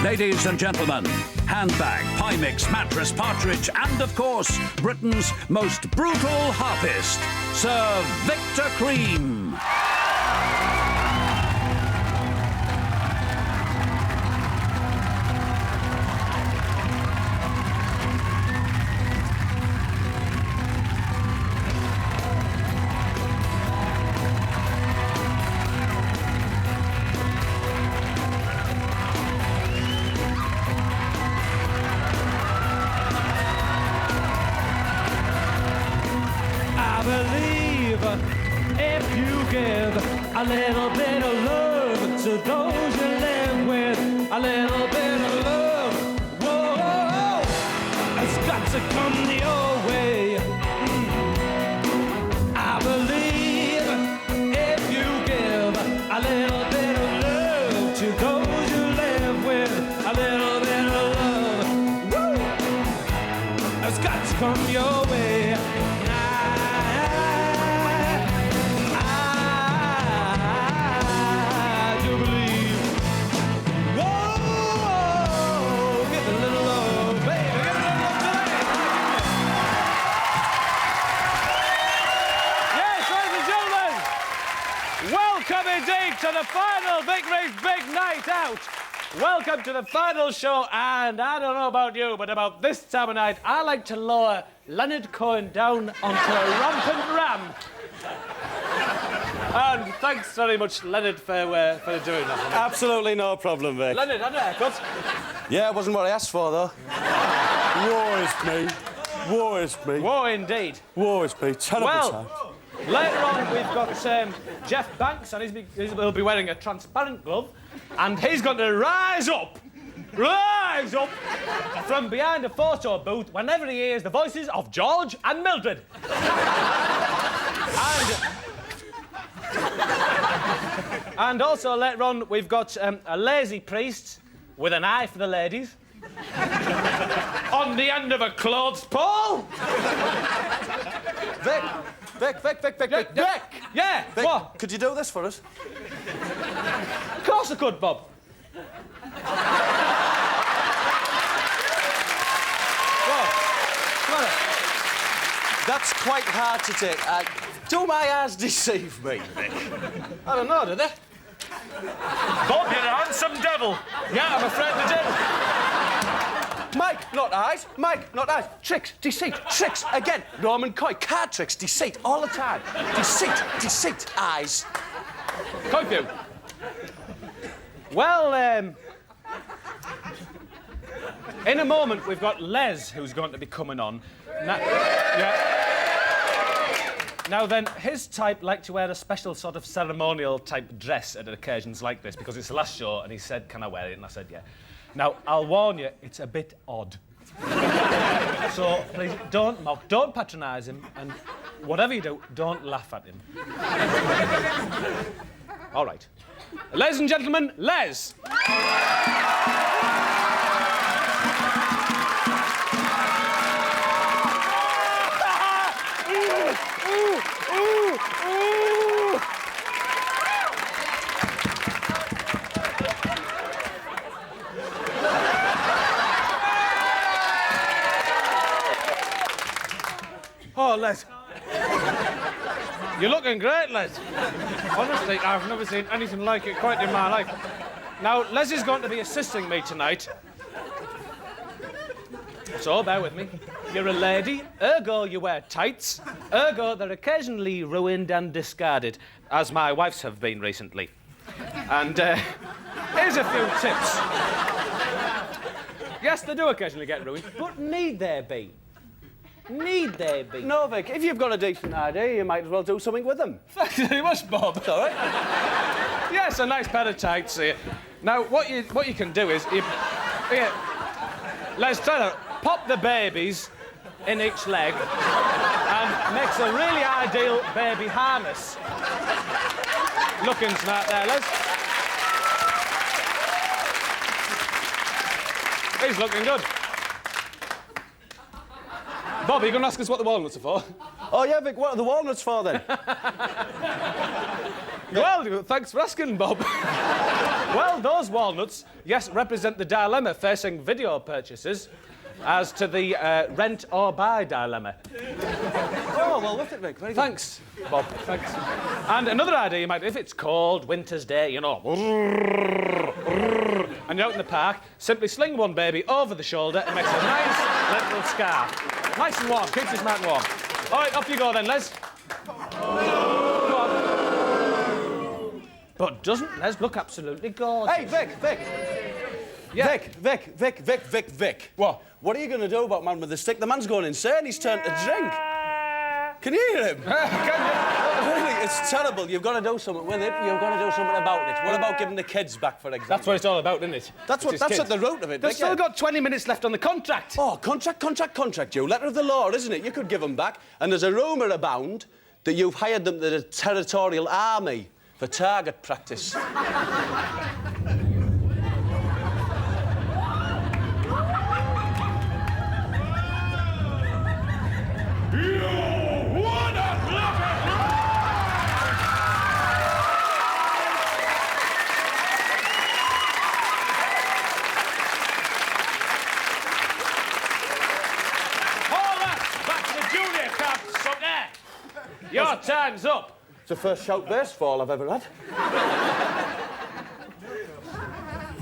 Ladies and gentlemen, handbag, pie mix, mattress, partridge, and of course, Britain's most brutal harpist, Sir Victor Cream. If you give a little bit of love to those you live with, a little bit of love, whoa, it's got to come your way. I believe if you give a little bit of love to those you live with, a little bit of love, woo, it's got to come your way. To the final Vic Reeves Big Night Out. Welcome to the final show, and I don't know about you, but about this time of night, I like to lower Leonard Cohen down onto a rampant ram. And thanks very much, Leonard, for doing that. Absolutely no problem, Vic. Leonard, had a haircut? Yeah, it wasn't what I asked for, though. War is me. War is me. War indeed. War is me. Terrible time. Later on, we've got Jeff Banks, and he'll be wearing a transparent glove, and he's going to rise up from behind a photo booth whenever he hears the voices of George and Mildred. And also later on, we've got a lazy priest with an eye for the ladies on the end of a clothes pole. Vic! Yeah, Vic, what? could you do this for us? Of course I could, Bob. Come on. That's quite hard to take. Do my eyes deceive me, Vic? I don't know, do they? Bob, you're a handsome devil. Yeah, I'm afraid they do. Mike, not eyes. Mike, not eyes. Tricks, deceit, tricks, again. Norman Coy, card tricks, deceit, all the time. Deceit, eyes. Quite few. Well, in a moment, we've got Les, who's going to be coming on. Now then, his type like to wear a special sort of ceremonial type dress at occasions like this, because it's the last show, and he said, can I wear it? And I said, yeah. Now, I'll warn you, it's a bit odd. So, please, don't mock, don't patronise him, and whatever you do, don't laugh at him. All right. Ladies and gentlemen, Les! Oh, Les. You're looking great, Les. Honestly, I've never seen anything like it quite in my life. Now, Les is going to be assisting me tonight. So, bear with me. You're a lady, ergo you wear tights, ergo they're occasionally ruined and discarded, as my wife's have been recently. And here's a few tips. Yes, they do occasionally get ruined, but need there be? Need there be? No, Vic, if you've got a decent idea, you might as well do something with them. Thank you very much, Bob. It's all right. Yes, a nice pair of tights here. Now, what you can do is... Here, let's try that. Pop the babies in each leg and makes a really ideal baby harness. Looking smart there, Les. He's looking good. Bob, are you going to ask us what the walnuts are for? Oh, yeah, Vic, what are the walnuts for, then? Well, thanks for asking, Bob. Well, those walnuts, yes, represent the dilemma facing video purchasers as to the rent or buy dilemma. Oh, well, worth it, Vic. Very good. Thanks, Bob, thanks. And another idea you might, if it's cold, winter's day, you know, and you're out in the park, simply sling one baby over the shoulder and makes a nice little scarf. Nice and warm, keeps us nice and warm. All right, off you go then, Les. Go on. But doesn't Les look absolutely gorgeous? Hey, Vic. Yeah. Vic. What are you going to do about man with the stick? The man's going insane. He's turned to drink. Can you hear him? Really, it's terrible. You've got to do something with it. You've got to do something about it. What about giving the kids back, for example? That's what it's all about, isn't it? That's at the root of it. They've still got 20 minutes left on the contract. Oh, contract, you. Letter of the law, isn't it? You could give them back. And there's a rumour abound that you've hired them to the territorial army for target practice. Your time's up. It's the first shout bass fall I've ever had.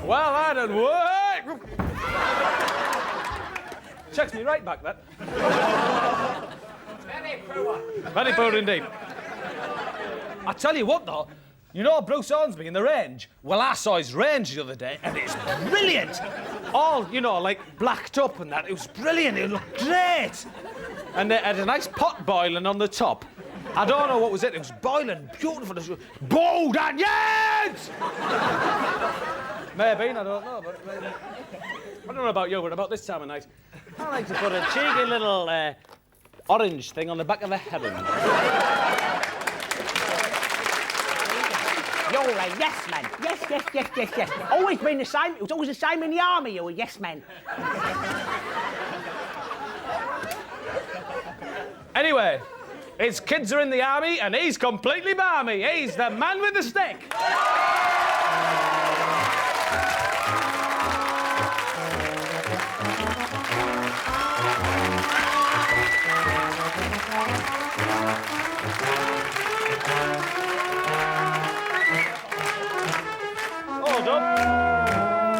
Well, I don't work. Checks me right back, that. Very poor indeed. I tell you what, though, you know Bruce Hornsby in the range? Well, I saw his range the other day, and it's brilliant. All, you know, like, blacked up and that. It was brilliant. It looked great. And they had a nice pot boiling on the top. I don't know what was it. It was boiling, beautiful. Bold onions! Maybe, I don't know, but maybe. I don't know about you, but about this time of night, I like to put a cheeky little orange thing on the back of a heron. You're a yes man. Yes. Always been the same. It was always the same in the army. You were a yes man. Anyway, his kids are in the army and he's completely balmy. He's the man with the stick.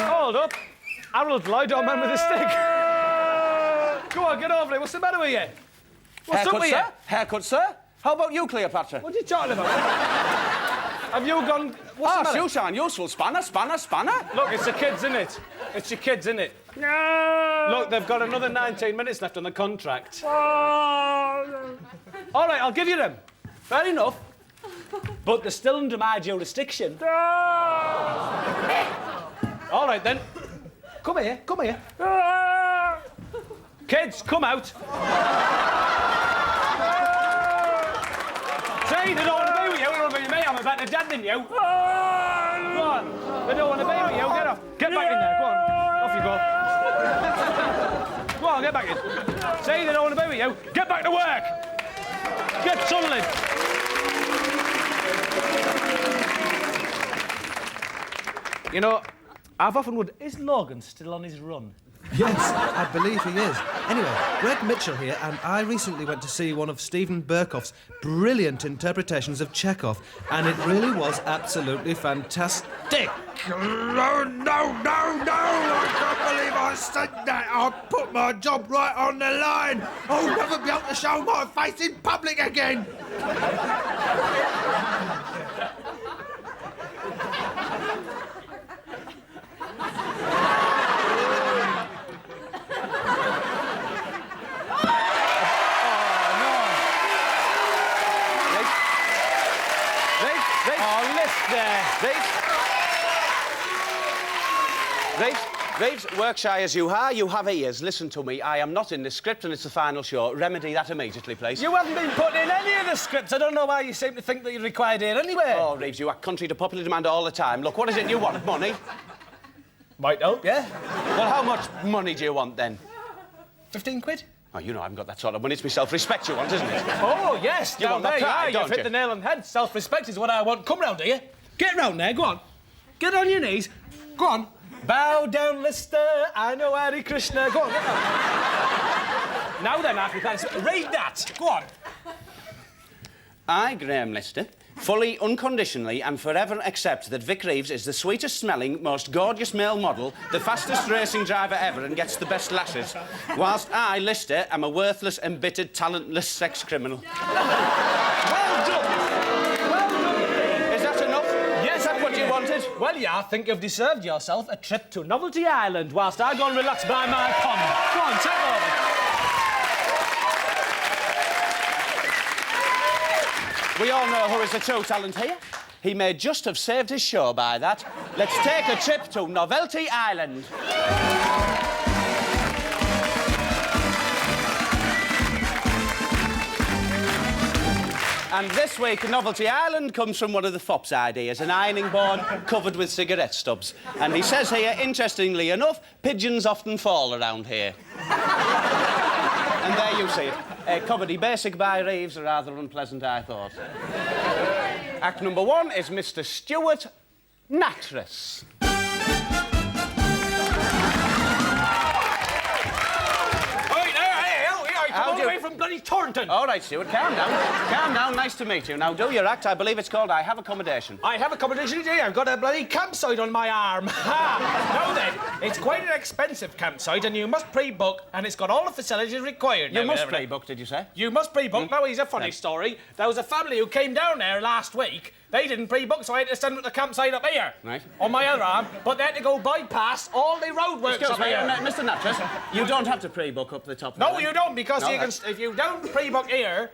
Hold up. Harold Lloyd, our man with the stick. Go on, get over it. What's the matter with you? What's up with you? Haircut, sir? How about you, Cleopatra? What are you talking about? Have you gone... What's the matter? You sound useful. Spanner. Look, it's the kids, isn't it? It's your kids, isn't it? No! Look, they've got another 19 minutes left on the contract. Oh. All right, I'll give you them. Fair enough. But they're still under my jurisdiction. No. All right, then. Come here. No. Kids, come out. See, they don't want to be with you. They don't want to be with me. I'm a better dad than you. Go on. They don't want to be with you. Get off. Get back in there. Go on. Off you go. Go on, get back in. See, they don't want to be with you. Get back to work. Get tunneling. You know, I've often wondered, is Logan still on his run? Yes, I believe he is. Anyway, Greg Mitchell here, and I recently went to see one of Stephen Berkoff's brilliant interpretations of Chekhov, and it really was absolutely fantastic. No, I can't believe I said that. I'll put my job right on the line. I'll never be able to show my face in public again. Reeves, work shy as you are, you have ears. Listen to me, I am not in this script and it's the final show. Remedy that immediately, please. You haven't been put in any of the scripts. I don't know why you seem to think that you're required here anyway. Oh, Reeves, you act contrary to popular demand all the time. Look, what is it you want? Money? Might help, yeah? Well, how much money do you want, then? 15 quid? Oh, you know I haven't got that sort of money. It's my self-respect you want, isn't it? Oh, yes. You want there that you are. pride, don't You've hit you? the nail on the head. Self-respect is what I want. Come round here. Get round there. Go on. Get on your knees. Go on. Bow down, Lister. I know Hare Krishna. Go on. Get down. Now then, Africans, read that. Go on. I, Graham Lister, fully, unconditionally and forever accept that Vic Reeves is the sweetest smelling, most gorgeous male model, the fastest racing driver ever and gets the best lashes, whilst I, Lister, am a worthless, embittered, talentless sex criminal. Well done. Well done. Is that enough? Yes, Is that what you wanted? Well, yeah, I think you've deserved yourself a trip to Novelty Island whilst I go and relax by my pond. Go on, take over. We all know who is the true talent here. He may just have saved his show by that. Let's take a trip to Novelty Island. And this week, Novelty Island comes from one of the Fop's ideas, an ironing board covered with cigarette stubs. And he says here, interestingly enough, pigeons often fall around here. And there you see it. A comedy basic by Reeves, rather unpleasant, I thought. Act number 1 is Mr. Stuart Nattrass. Come all the way from bloody Torrington. All right, Stuart, calm down. Calm down, nice to meet you. Now, do your act. I believe it's called I Have Accommodation. I have accommodation today. I've got a bloody campsite on my arm. Now then, it's quite an expensive campsite and you must pre-book and it's got all the facilities required. You must pre-book, did you say? You must pre-book. Now, here's a funny story. There was a family who came down there last week. They didn't pre-book, so I had to send them to the campsite up here. Right. On my other arm. But they had to go bypass all the roadworks up here. Mr. Nattrass, you don't have to pre-book up the top. No, you don't, because No, you can, if you don't pre-book here...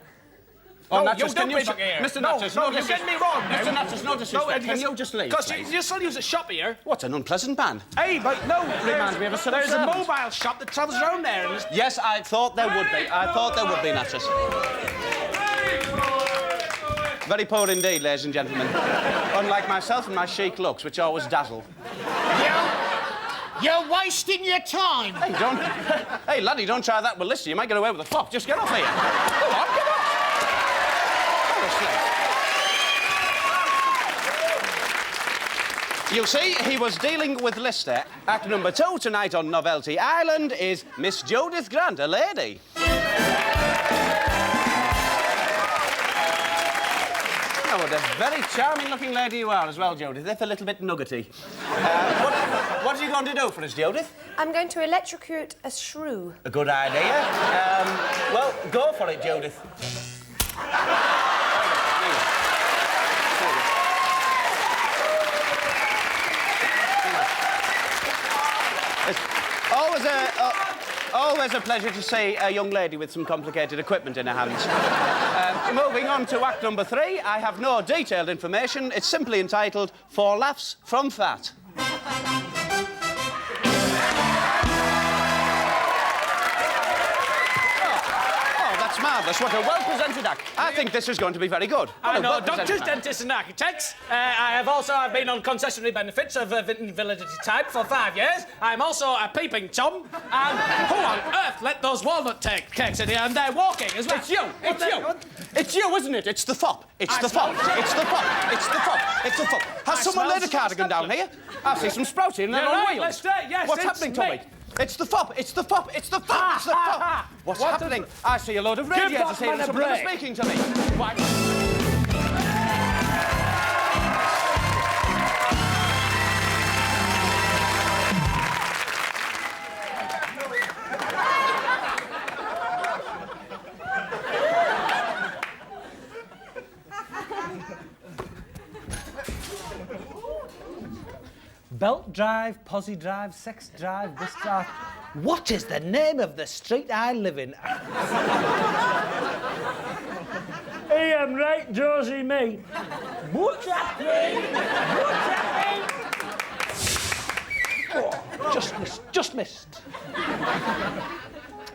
Oh, no, Nattrass, you don't pre-book here. Mr. Nattrass, no, you're getting me wrong. Mr. Nattrass, no disrespect. Can you just leave, Because please? you still use a shop here. What an unpleasant man. Hey, but no, reminds me of a civil there's a servant. mobile shop that travels around there. And Yes, I thought there would be. I thought there would be, Nattrass. Very poor indeed, ladies and gentlemen. Unlike myself and my chic looks, which always dazzle. You're wasting your time. Hey, don't... Hey, laddie, don't try that with Lister. You might get away with a flop. Just get off here. Go on, get off. Honestly. You see, he was dealing with Lister. Act number 2 tonight on Novelty Island is Miss Judith Grant, a lady. Oh, what a very charming-looking lady you are as well, Judith, if a little bit nuggety. What are you going to do for us, Judith? I'm going to electrocute a shrew. A good idea. Well, go for it, Judith. It's always a pleasure to see a young lady with some complicated equipment in her hands. Moving on to act number 3, I have no detailed information. It's simply entitled 4 Laughs from Fat. That's marvellous. What a well-presented act. I think this is going to be very good. I know, doctors, dentists and architects. I've been on concessionary benefits of invalidity type for 5 years. I'm also a peeping Tom. And who on earth let those walnut cakes in here and they're walking as well? It's you. It's you. It's you, isn't it? It's the fop. It's the fop. It's the fop. It's the fop. It's the fop. Has someone laid a cardigan down here? I see some sprouting and they're on wheels. Lester, yes, What's it's happening, me. Tommy? It's the fop. It's the fop. It's the fop. It's the fop. What's happening? I see a load of radiators here and some people speaking to me. Why? Belt Drive, Posse Drive, Sex Drive, this drive. What is the name of the street I live in? Hey, I'm right, Josie, me. What's happening? What's happening? Oh, just missed.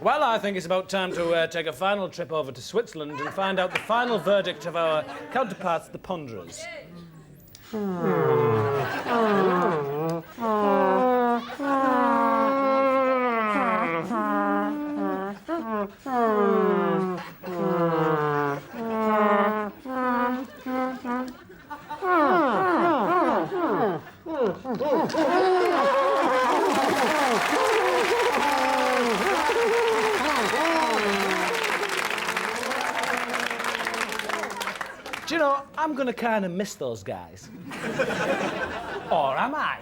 Well, I think it's about time to take a final trip over to Switzerland and find out the final verdict of our counterparts, the Ponderers. I'm gonna kind of miss those guys. Or am I?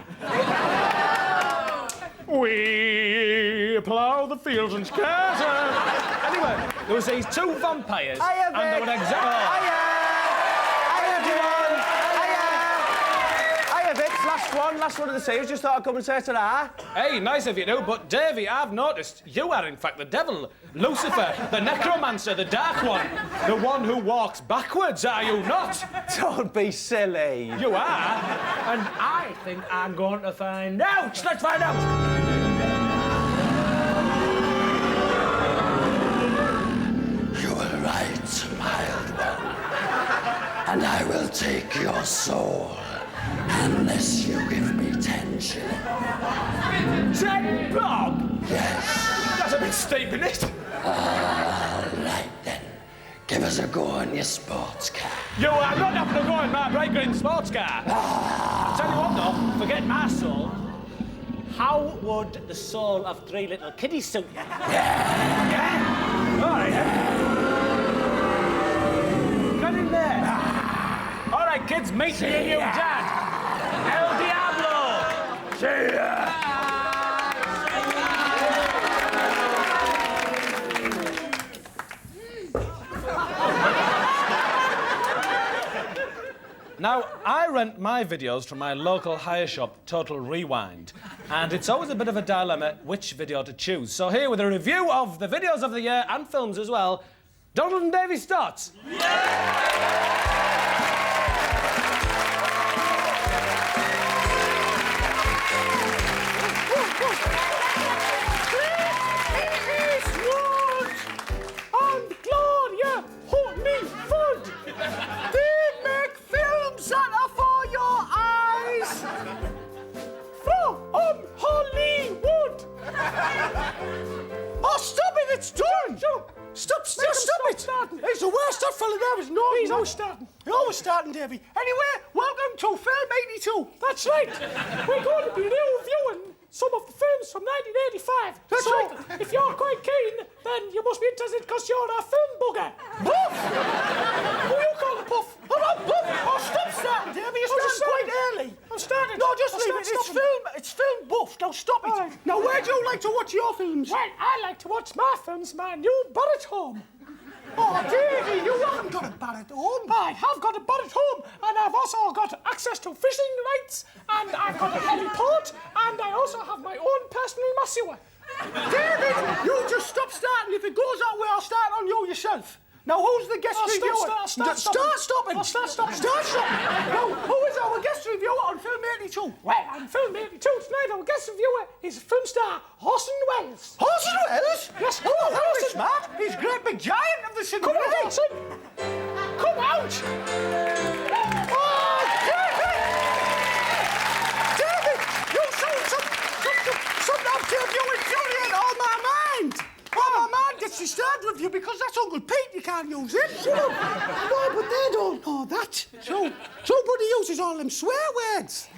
We plough the fields and scatter. Anyway, there was these two vampires. Hiya, and they were Vic. exactly. Hiya, everyone. Hiya, Vic. Last one of the series. Just thought I'd come and say ta-ra. Hey, nice of you to, but Davy, I've noticed you are in fact the devil. Lucifer, the necromancer, the dark one. The one who walks backwards, are you not? Don't be silly. You are. And I think I'm going to find out. Let's find out. You were right, mild one. And I will take your soul. Unless you give me 10 shillings. 10 bob? Yes. That's a bit steep, isn't it? All right, then. Give us a go on your sports car. You are not having to go in my bright green sports car. I'll tell you what, though, forget my soul. How would the soul of 3 little kiddies suit you? Yeah? All right, then. Get in there. All right, kids, meet me and your dad. El Diablo! See ya! Now, I rent my videos from my local hire shop, Total Rewind, and it's always a bit of a dilemma which video to choose. So here with a review of the videos of the year and films as well, Donald and Davy starts. Oh, stop it! It's done! Stop it! He's the worst that fella there is naughty. He's always starting. You're always starting, Davy. Anyway, welcome to Film 82. That's right. We're going to be reviewing some of the films from 1985. That's right. If you're quite keen, then you must be interested because you're a film bugger. Buff? Who you call a buff? I'm not buff. Oh, stop starting, Davy. You're starting quite early. I'm starting. No, just leave it. It's film buff. Now stop it. Right. Now, where do you like to watch your films? Well, I like to watch my films, my new Barrett home. Oh, Davy, you haven't got a Barrett home. I have got a Barrett home, and I've also got access to fishing rights, and I've got a heliport, and I also have my own personal masseur. David, you just stop starting. If it goes that way, I'll start on you yourself. Now, who's the guest reviewer? Start stopping. Now, who is our guest reviewer on Film 82? Well, on Film 82 tonight, our guest reviewer is film star Orson Welles. Orson Welles? Yes, oh, that's smart. He's great big giant of the cinema. Come on, Orson. Come out. Oh, David, you showed something up to you infuriate all my mind. Oh, my man gets disturbed with you because that's Uncle Pete, you can't use it. Shut up. No, but they don't know that. So, somebody uses all them swear words.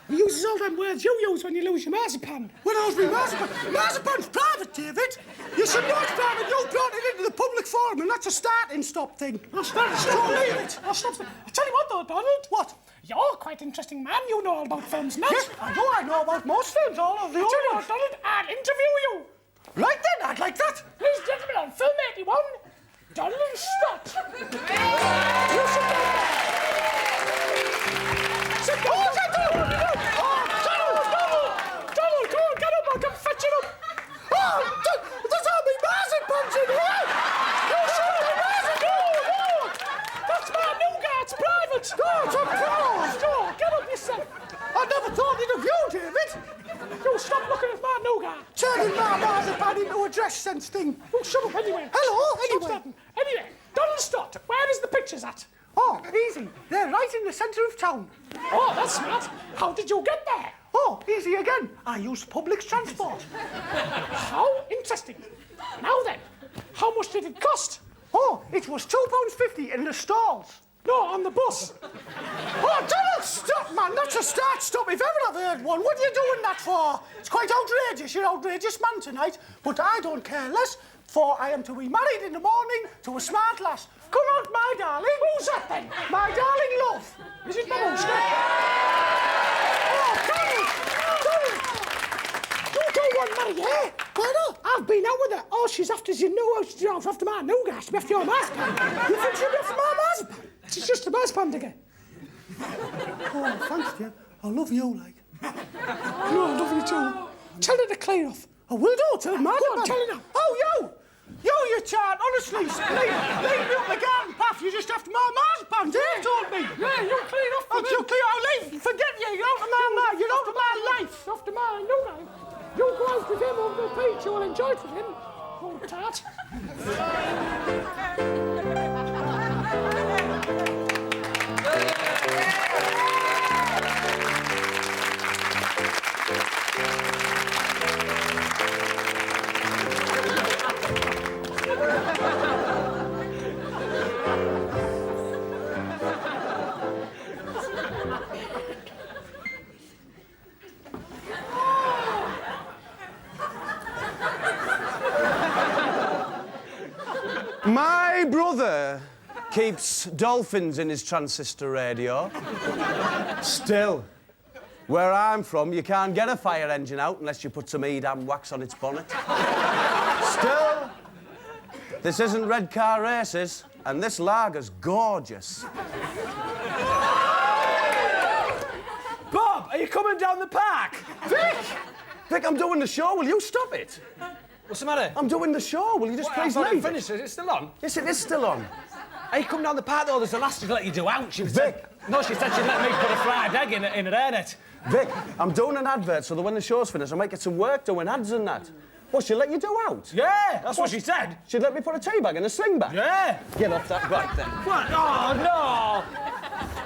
He uses all them words you use when you lose your marzipan. When I lose my marzipan? Marzipan's private, David. You should know it's private. You brought it into the public forum, and that's a start and stop thing. I'll start and stop. Leave it. I'll stop. I'll tell you what, though, Donald. What? You're quite an interesting man. You know all about films, not? Yes, I know about most films, all of the old ones. Donald, I'll interview you. Right then, I'd like that. Ladies and gentlemen, on Film 81, Donald Stott. You sit down there. Sit down. Oh, Donald, go on, get up, I'll come fetch you up. Oh, there's all my marzipans in here. You shut up, no. That's my nougat, it's private. No, it's a private. No, get up yourself. I never thought you'd have you, David. You stop looking at my nougat. Turning my marzipan into a dress sense thing. Oh, shut up anyway. Hello, anyway. Anyway, Donald Stott, where is the pictures at? Oh, easy. They're right in the centre of town. Oh, that's smart. How did you get there? Oh, easy again. I used public transport. How interesting. Now then, how much did it cost? Oh, it was £2.50 in the stalls. No, on the bus. Oh, Donald, stop, man. That's a start-stop if ever I've heard one. What are you doing that for? It's quite outrageous. You're an outrageous man tonight. But I don't care less, for I am to be married in the morning to a smart lass. Come out, my darling. Who's that then? My darling love. Is it Mamushka? Oh, Donald! You don't want Mary, eh? Why not? I've been out with her. All she's after is your new she's after my nougat. She'll be after your marzipan. You think she'll be after my marzipan? She's just a marzipan again. Oh, thanks, dear. I love you, like. No, I love you too. Tell her to clear off. I will do. Tell her, marzipan. Tell her now. Oh, you! You chart, honestly, leave me up the garden path. You're just after my marzipan. Dave told me. Yeah, you're clear off. Oh, you're clear. I'll leave. Forget you. You're out of my mind. You're out of my life. After my new life. You go out with him over the beach. You'll enjoy it with him. Oh, tart. My brother keeps dolphins in his transistor radio. Still, where I'm from, you can't get a fire engine out unless you put some Edam wax on its bonnet. Still, this isn't red car races, and this lager's gorgeous. Bob, are you coming down the park? Vic! Vic, I'm doing the show. Will you stop it? What's the matter? I'm doing the show. Will you just please I leave finished. Is it still on? Yes, it is still on. Hey, come down the park, though. There's a lass to let you do out. She Vic! said... No, she said she'd let me put a fried egg in her hairnet. Vic, I'm doing an advert so that when the show's finished, I might get some work doing ads and that. What, she'll let you do out? Yeah, that's what she said. She'd let me put a tea bag in a sling bag? Yeah. Get off that right then. What? Oh, no.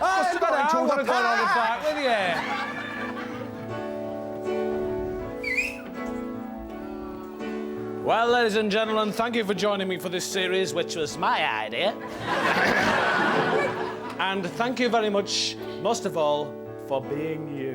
I'm going to the park, will you? Well, ladies and gentlemen, thank you for joining me for this series, which was my idea. And thank you very much, most of all, for being you.